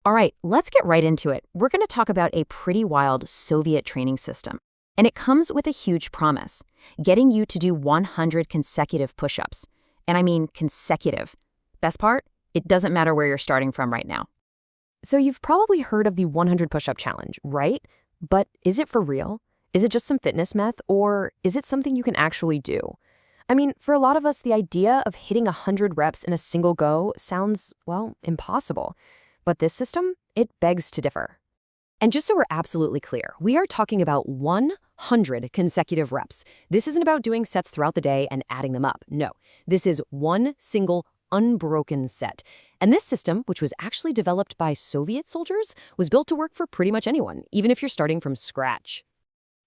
All right, let's get right into it. We're going to talk about a pretty wild Soviet training system. And it comes with a huge promise, getting you to do 100 consecutive push-ups. And I mean consecutive. Best part? It doesn't matter where you're starting from right now. So you've probably heard of the 100 push-up challenge, right? But is it for real? Is it just some fitness myth, or is it something you can actually do? I mean, for a lot of us, the idea of hitting 100 reps in a single go sounds, well, impossible. But this system, it begs to differ. And just so we're absolutely clear, we are talking about 100 consecutive reps. This isn't about doing sets throughout the day and adding them up. No, this is one single unbroken set. And this system, which was actually developed by Soviet soldiers, was built to work for pretty much anyone, even if you're starting from scratch.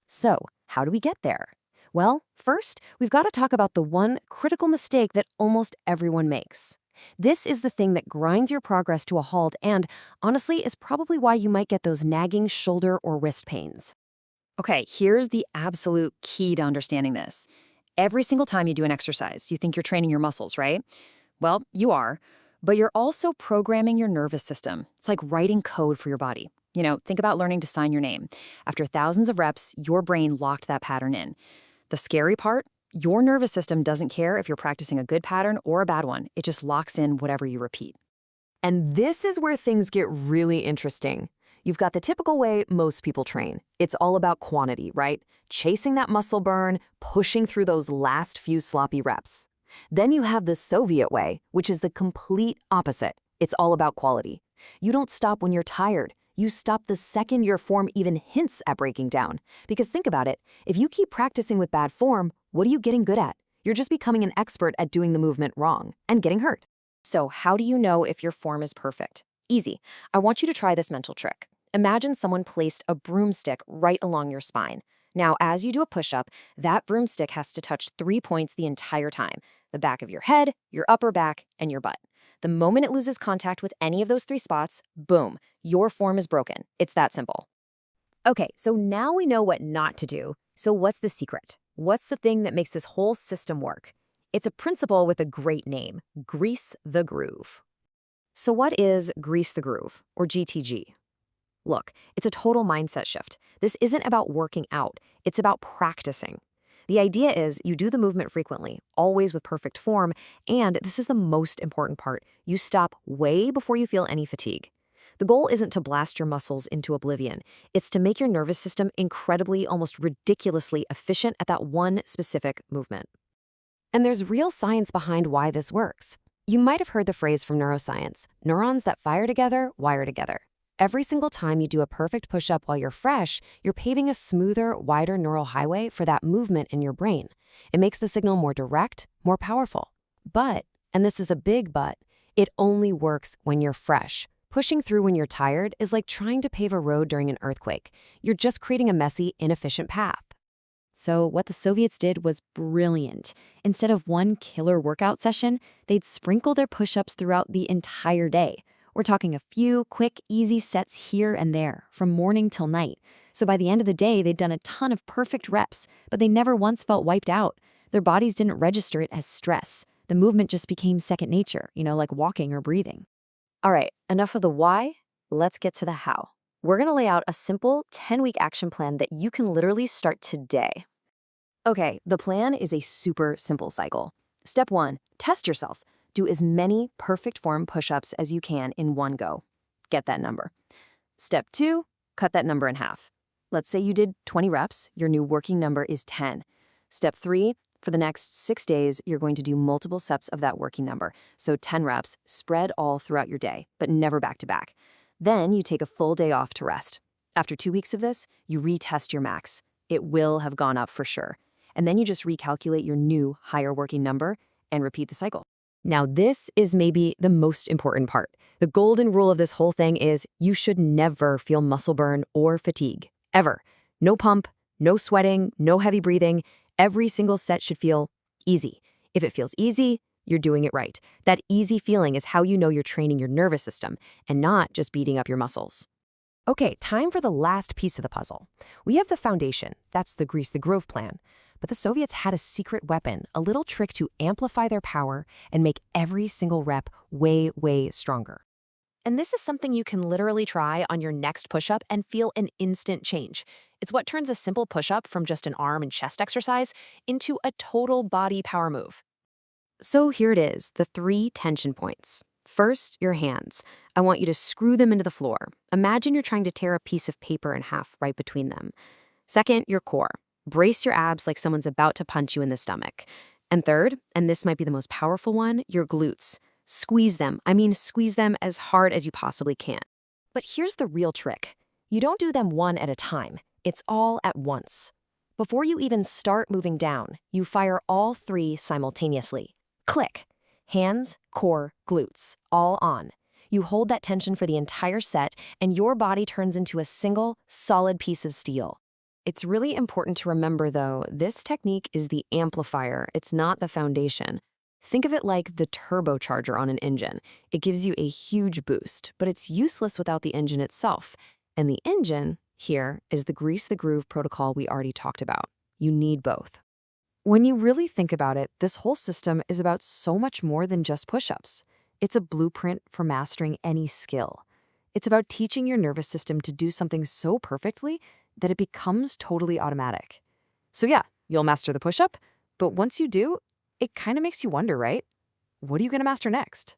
So, how do we get there? Well, first, we've got to talk about the one critical mistake that almost everyone makes. This is the thing that grinds your progress to a halt and, honestly, is probably why you might get those nagging shoulder or wrist pains. Okay, here's the absolute key to understanding this. Every single time you do an exercise, you think you're training your muscles, right? Well, you are, but you're also programming your nervous system. It's like writing code for your body. Think about learning to sign your name. After thousands of reps, your brain locked that pattern in. The scary part? Your nervous system doesn't care if you're practicing a good pattern or a bad one. It just locks in whatever you repeat. And this is where things get really interesting. You've got the typical way most people train. It's all about quantity, right? Chasing that muscle burn, pushing through those last few sloppy reps. Then you have the Soviet way, which is the complete opposite. It's all about quality. You don't stop when you're tired. You stop the second your form even hints at breaking down. Because think about it, if you keep practicing with bad form, what are you getting good at? You're just becoming an expert at doing the movement wrong and getting hurt. So how do you know if your form is perfect? Easy. I want you to try this mental trick. Imagine someone placed a broomstick right along your spine. Now, as you do a push-up, that broomstick has to touch 3 points the entire time: the back of your head, your upper back, and your butt. The moment it loses contact with any of those 3 spots, boom, your form is broken. It's that simple. Okay, so now we know what not to do. So what's the secret? What's the thing that makes this whole system work? It's a principle with a great name: grease the groove. So what is grease the groove, or GTG? Look, it's a total mindset shift. This isn't about working out. It's about practicing. The idea is you do the movement frequently, always with perfect form, and this is the most important part, you stop way before you feel any fatigue. The goal isn't to blast your muscles into oblivion. It's to make your nervous system incredibly, almost ridiculously efficient at that one specific movement. And there's real science behind why this works. You might have heard the phrase from neuroscience: neurons that fire together, wire together. Every single time you do a perfect push-up while you're fresh, you're paving a smoother, wider neural highway for that movement in your brain. It makes the signal more direct, more powerful. But, and this is a big but, it only works when you're fresh. Pushing through when you're tired is like trying to pave a road during an earthquake. You're just creating a messy, inefficient path. So what the Soviets did was brilliant. Instead of one killer workout session, they'd sprinkle their push-ups throughout the entire day. We're talking a few quick, easy sets here and there, from morning till night. So by the end of the day, they'd done a ton of perfect reps, but they never once felt wiped out. Their bodies didn't register it as stress. The movement just became second nature, like walking or breathing. All right, enough of the why. Let's get to the how. We're going to lay out a simple 10-week action plan that you can literally start today. Okay, the plan is a super simple cycle. Step 1, test yourself. Do as many perfect form push-ups as you can in one go. Get that number. Step 2, cut that number in half. Let's say you did 20 reps, your new working number is 10. Step 3, for the next 6 days, you're going to do multiple sets of that working number. So 10 reps, spread all throughout your day, but never back to back. Then you take a full day off to rest. After 2 weeks of this, you retest your max. It will have gone up for sure. And then you just recalculate your new higher working number and repeat the cycle. Now, this is maybe the most important part. The golden rule of this whole thing is you should never feel muscle burn or fatigue, ever. No pump, no sweating, no heavy breathing. Every single set should feel easy. If it feels easy, you're doing it right. That easy feeling is how you know you're training your nervous system and not just beating up your muscles. Okay, time for the last piece of the puzzle. We have the foundation. That's the Grease the Groove plan. But the Soviets had a secret weapon, a little trick to amplify their power and make every single rep way, way stronger. And this is something you can literally try on your next push-up and feel an instant change. It's what turns a simple push-up from just an arm and chest exercise into a total body power move. So here it is, the 3 tension points. First, your hands. I want you to screw them into the floor. Imagine you're trying to tear a piece of paper in half right between them. Second, your core. Brace your abs like someone's about to punch you in the stomach. And third, and this might be the most powerful one, your glutes. Squeeze them. I mean, squeeze them as hard as you possibly can. But here's the real trick. You don't do them one at a time. It's all at once. Before you even start moving down, you fire all 3 simultaneously. Click. Hands, core, glutes, all on. You hold that tension for the entire set, and your body turns into a single, solid piece of steel. It's really important to remember, though, this technique is the amplifier. It's not the foundation. Think of it like the turbocharger on an engine. It gives you a huge boost, but it's useless without the engine itself. And the engine, here, is the grease the groove protocol we already talked about. You need both. When you really think about it, this whole system is about so much more than just push-ups. It's a blueprint for mastering any skill. It's about teaching your nervous system to do something so perfectly that it becomes totally automatic. So yeah, you'll master the push-up, but once you do, it kind of makes you wonder, right? What are you going to master next?